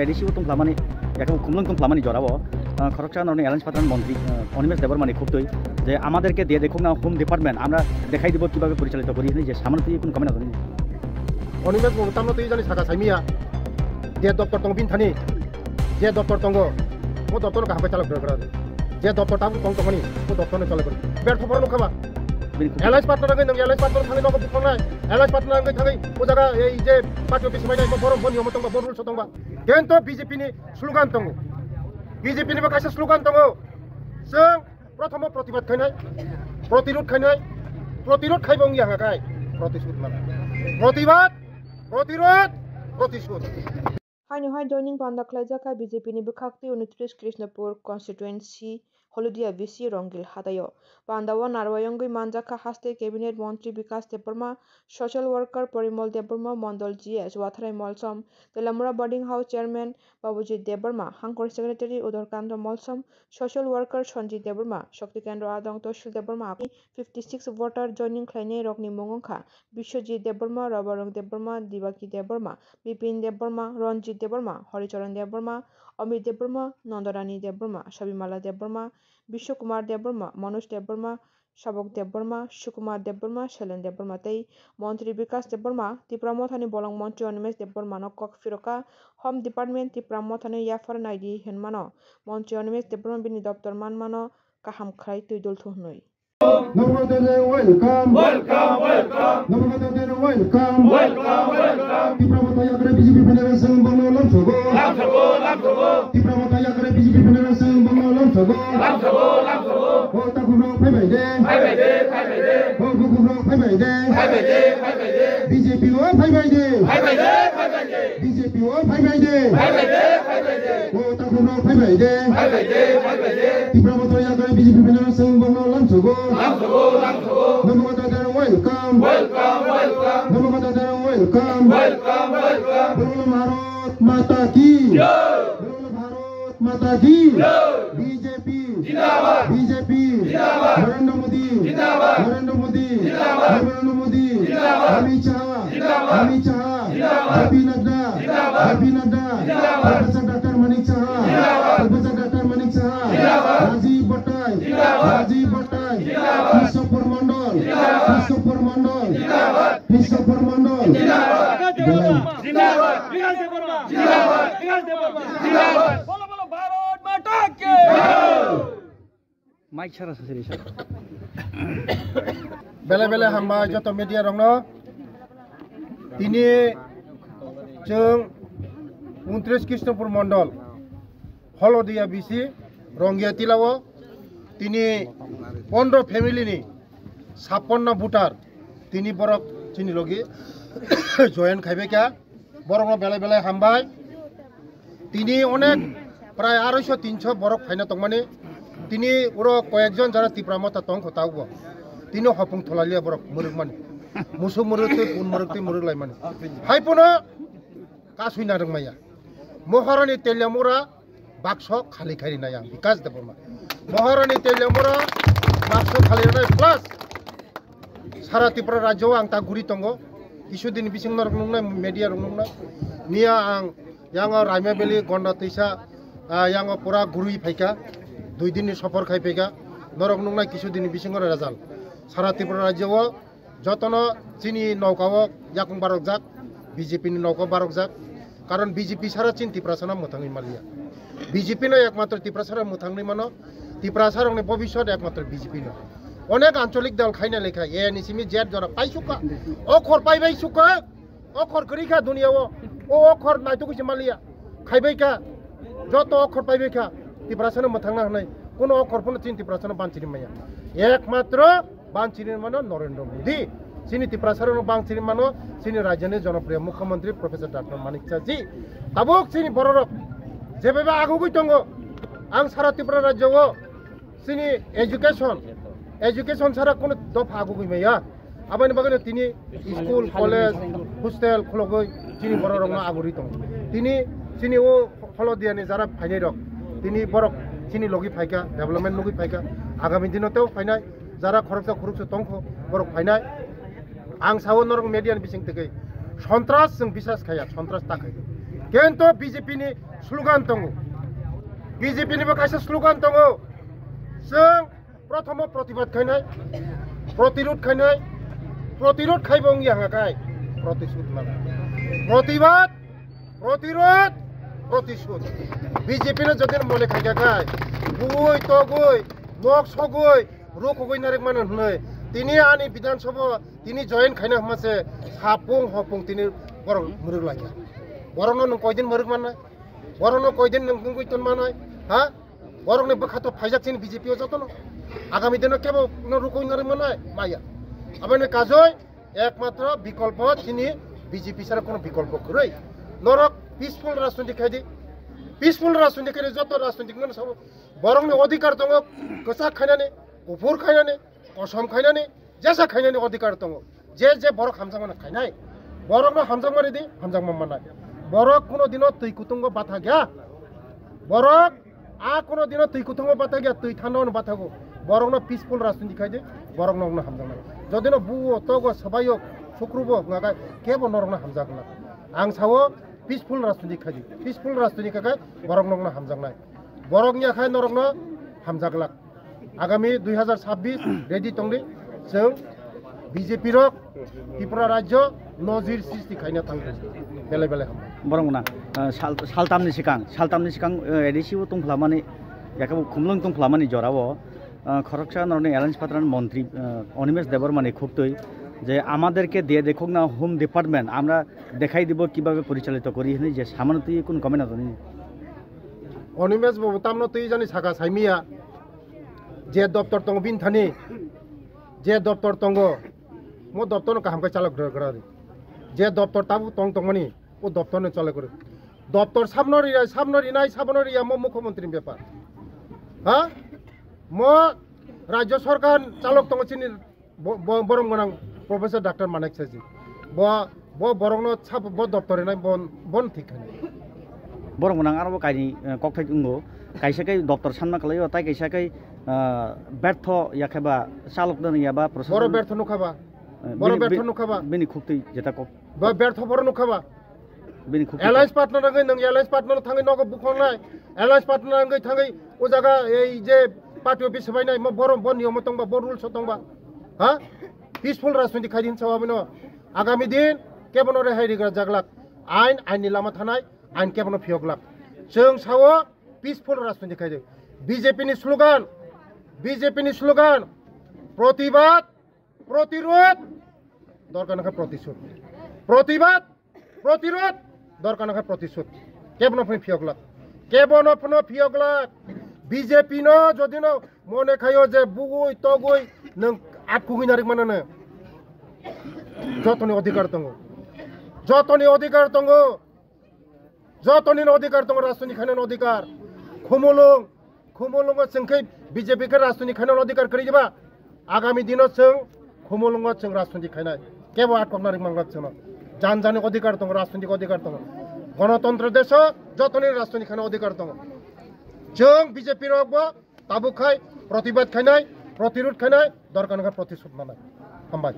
edisi utung lamani yakau kumlung kum lamani jorabo খরকচা নরনি alliance পাঠান মন্ত্রী অনিমেষ দেববর্মা খুবই যে আমাদেরকে দিয়ে দেখুন না হোম ডিপার্টমেন্ট আমরা দেখাই দিব কিভাবে পরিচালিত করি যে সামনে তুই কোন কমেন্ট আছে অনিমেষ মমতানো তুই জানি সাকা সাইমিয়া যে দপ্তর তং বিন থানি যে দপ্তর তঙ্গ ও দপ্তর কাহাবে চালক করে যে দপ্তর তাম তং তংনি ও দপ্তর চালক করে ব্যর্থ ফরনো খাবা এলায়েন্স পার্টনার নং এলায়েন্স পার্টনার থানি নক বুকনাই এলায়েন্স পার্টনার নং থানি ও জায়গা এই যে পার্টি অফিস মাইনাই বরম বনি নিয়ম তং বরুল সতংবা কেন তো বিজেপি ni স্লোগান তং বিজেপি ni কাছে স্লোগান তং जों प्रथम प्रतिबाद खायनाय प्रतिरोध खायनाय प्रतिरोध खायबं यागाय प्रतिशोध माने प्रतिबाद प्रतिरोध प्रतिशोध हाय जॉइनिंग पांदा खलाइजाका बीजेपी नि बखाक्ति 29 कृष्णपुर कन्स्टिट्युएंसी हलुदिया बीसी रंगिल हादायो पांदावा नारवायंगै मानजाका हास्ते कैबिनेट मंत्री विकास देबबर्मा सोशल वर्कर परिमल देबबर्मा मंडल जीएस वाथराय मलसम Teliamura boarding house chairman Babuji Debbarma हांकर सेक्रेटारी उदरकांत मलसम सोशल वर्कर संजीत देबबर्मा शक्ति केंद्र आदंग तहसील देबबर्मा 56 वोटर जॉइनिंग खलाइनाय रकनि मुंगंखा विश्वजीत देबबर्मा रबरंग देबबर्मा दिबाकी देबबर्मा बिपिन देबबर्मा रंजीत देबबर्मा हरिचरण देबबर्मा अमित देबबर्मा नंदरानी देबबर्मा शबिमाला देबबर्मा विश्वकुमार देबबर्मा मनोज देबबर्मा शाबक देबबर्मा सुकुमार देबबर्मा शैलेन देबबर्मा तै मंत्री विकास देबबर्मा तिप्रामो थानी बोलं मंत्री अनिमेष देबबर्मा कक फिरका होम डिपार्टमेंट तिप्रामो थानी याफर नाइडी हेनमानो मंत्री अनिमेष देबबर्मा बिनि दफ्तर मानमानो काहाम खाय तुइदुल थुहनुय welcome welcome welcome welcome welcome welcome tipramotaya kare BJP federation banglo lamsogo tipramotaya kare BJP federation banglo lamsogo o takubro phaibaide o gugubro phaibaide BJP o phaibaide BJP o phaibaide o takubro phaibaide tipramotaya kare BJP federation banglo lamsogo welcome welcome बोलो भारत माता की बोलो भारत माता की BJP BJP Narendra Modi Narendra Modi Amit Shah JP Nadda professor doctor Manik Shah Rajiv बट्टाई कृष्णपुर मंडल mic सारा ससरी sir बेले बेले हामबा जत media रंगनो तिनी जों 29 कृष्णपुर मंडल हलदिया बीसी रंगिया तिलावो तिनी 15 फैमिली नि 56 भोटार तिनी बरक तिनी लगी जयन खाइबेका बरक बेले बेले हामबाय तिनी अनेक प्राय 250-300 बरक फाइना तंगमाने तिनी उरो कयेकजन जारा तिप्रामता तंग खतावो तिनी हपुं थलालिया बरक मुरुग माने मुसु मुरुगते पुन मुरुगते मुरुग लाय माने हाइपुनो कासुइना रंगमाया महारानी तेलियामुरा बाक्स खाली खारि नाया विकास देबबर्मा महारानी तेलियामुरा बाक्स खाली नाय प्लस सारा त्रिपुरा राज्योआव आं ता गुरि तंगो किसु दिन बिसिंग रंगनाय मीडिया रंगनाय निया आं यांगा रायमा बेली गंडा तैसा यांगा पूरा गुरुइ फाइका 2 दिन सफर खाइफैका नरक नंगनाय किसु दिन बिसिंग राजाल सारा त्रिपुरा राज्योआव जतनो चिनी नौकाव याकुं बारक जाक बीजेपी नि नौका बारक जाक कारण बीजेपी सारा चिन त्रिपुरासाना मोथाङै मालिया बीजेपी नो एकमात्र त्रिपुरासारा मोथाङै मानो त्रिपुरासारनि भबिष्यत एकमात्र बीजेपी नो अनेक आंचलिक दल खाइना लेखा एनिसिमि जेट जरा पाइसुका अखर पाइबाय सुका अखर गरिखा दुनियाव ओ अखर नायतुकैसे मालिया खाइबायका जत अखर पाइबायका त्रिपुरासाना मोथाङा हनाय कोनो अखरफोरनो चिन त्रिपुरासाना बानचिनि माया एकमात्र बानचिनि मानो नरेंद्र मोदी चिनी त्रिपुरासारनो बानचिनि मानो चिनी राज्यनि जनप्रिय मुख्यमंत्री प्रोफेसर डॉक्टर मानिक शाहजी ताबुक चिनी बररक जेबेबा आगुगै दंगो आं सारा त्रिपुरा राज्योआव चिनी एजुकेशन सारा कोनो दफा आगुगै माया आबानि बागैनो तिनी स्कूल कॉलेज हॉस्टेल खलगै चिनी बररकनो आगुरि दं तिनी चिनी ओ हलदियानि जारा फाइनाय रक तिनी बरक चिनी लगी फाइका डेभलपमेंट लगी फाइका आगामी दिनतेও फाइनाय जारा खरकसा तंखो बरक फाइनाय आं सावो नरक मीडियानि बिसिं तकै सन्त्रास जों बिसास खाया सन्त्रास ताखाय কিন্তু BJP ni slogan tongo BJP ni kaisa slogan tongo जों प्रथम प्रतिबाद खायनाय प्रतिरोध खायनाय प्रतिरोध खायबं यांगाखाय प्रतिशोध लानाय प्रतिबाद प्रतिरोध प्रतिशोध বিজেপি नो जदिन मले खायगाखाय बुय तगुय नक सगुय रुखगुय नारेक मान हनै तिनि आनि विधानसभा तिनि जयेन खायना हमासे हापुं हपुं तिनि बर मुरुग लाया बरनो नों कयदिन मुरुग माननाय बरनो कयदिन नों गुयतन मानाय हा बरनो बखातो फायजाकसिन বিজেপি जतन आगामी दिन केबो न रुखगुय नारेक माननाय माया आबाने काजय एकमात्र विकल्प तिनि বিজেপি सारा कोनो विकल्प गरै नरक पिसफुल राजनीति खायदि पिसफुल राजनीति खायदि जत राजनीति मन सब बरंनि अधिकार दङ गोसा खायनानै गुफुर खायनानै असम खायनानै जेसा खायनानै अधिकार दङ जे बरक हामजांमान खायनाय बरकनो हामजांमारि दि हामजांमान मानाय बरक कोनो दिन तै कुतुंग बाथा गया बरक आ कोनो दिन तै कुतुंग बाथा गया तै थानन बाथागो बरकनो पिसफुल राजनीति खायदि बरकनो हामजांमारि जदिनो बुओ तगो सबायो सुक्रुबो गागा केबो नरकनो हामजागना आं सावो पिसफुल राजनीति खायदि पिसफुल राजनीति खाय बरकनो हामजांनाय बरकनि आखाय नरकनो हामजागला आगामी 2026 रेडी तंगनि जों বিজেপি रक त्रिपुरा राज्य नजिर सृष्टि खायना थांगोन बेले बेले बरंगना सालतामनि सिगां एडिसिबो तंफ्लामानि याखौ खुमलुं तंफ्लामानि जराव खरकसा नरनि एलायन्स पात्रान मन्त्री অনিমেষ দেববর্মানি খুবতই যে আমাদেরকে দিয়ে দেখুক না হোম ডিপার্টমেন্ট আমরা দেখাই দিব কিভাবে পরিচালিত করি যে সামান্য তুই কোন কমেন্ট আছে অনিমেষ বাবু তামনো তুই জানি সাকা সাইমিয়া যে দপ্তর তঙ্গ বিন থানি যে দপ্তর তঙ্গ মো দপ্তর কাহামকে চালক ধরে যে দপ্তর তাবু তং তংমানি ও দপ্তর চলে করে দপ্তর সাবনরিয়া মো মুখ্যমন্ত্রীর ব্যাপার হ্যাঁ মো রাজ্য সরকার চালক তঙ্গ চিনি বরং গনাং প্রফেসর ডাক্তার মানেক সাজি ব বরংনো সাব ব দপ্তরে নাই বন ঠিক খানি বরং গনাং আরো কাইনি ককথাই দंगो কাইসাকাই দপ্তর সামনা খালাयो তাই কাইসাকাই ব্যর্থ ইয়াখাবা চালক দন ইয়াবা প্রশাসন বড় ব্যর্থ নুখাবা বেনি খুবতই যেটা কক ব্যর্থ বড় নুখাবা বেনি খুব এলায়েন্স পার্টনার নগৈ নং এলায়েন্স পার্টনার থাঙ্গै নগ বুখংनाय এলায়েন্স পার্টনার নগৈ থাঙ্গै ও জায়গা এই যে পার্টি অফিস সবাইनाय ম বড় বন নিয়ম তংবা বড় রুলস তংবা হ্যাঁ পিসফুল রাজনীতি খাयदिन सावाबिनो आगामी दिन केबनो रेहाय रिग्रा जागलाक आइननि लामा थानाय आइन केबनो फियगलाक जों सावो पिसफुल राजनीति खायदो বিজেপিनि स्लोगान प्रतिबाद प्रतिरोध दरकार नाखा प्रतिशोध प्रतिबाद प्रतिरोध दरकार नाखा प्रतिशोध केबनो फियगलाक বিজেপি नो जदिनो मने खायो जे बुगुय तगुय नों आटकुगुय नारिक मानानो जतनि अधिकार दङ राजनीति खायनायनि अधिकार खुमुलुंग जोंखै বিজেপি के राजनीति खायनायनि अधिकार करिबा आगामी दिनाव जों खुमुलुंग जों राजनीति खायनाय केबो आटकनारिक मांगलाक जों जानजानि अधिकार दङ राजनीतिक अधिकार दङ गणतन्त्र देश जतनि राजनीति खायनायनि अधिकार दङ जों বিজেপি रकबो ताबुखाय प्रतिबाद खायनाय प्रतिरोध खायनाय दरकार नाखा प्रतिशोध लानाय हामबाय।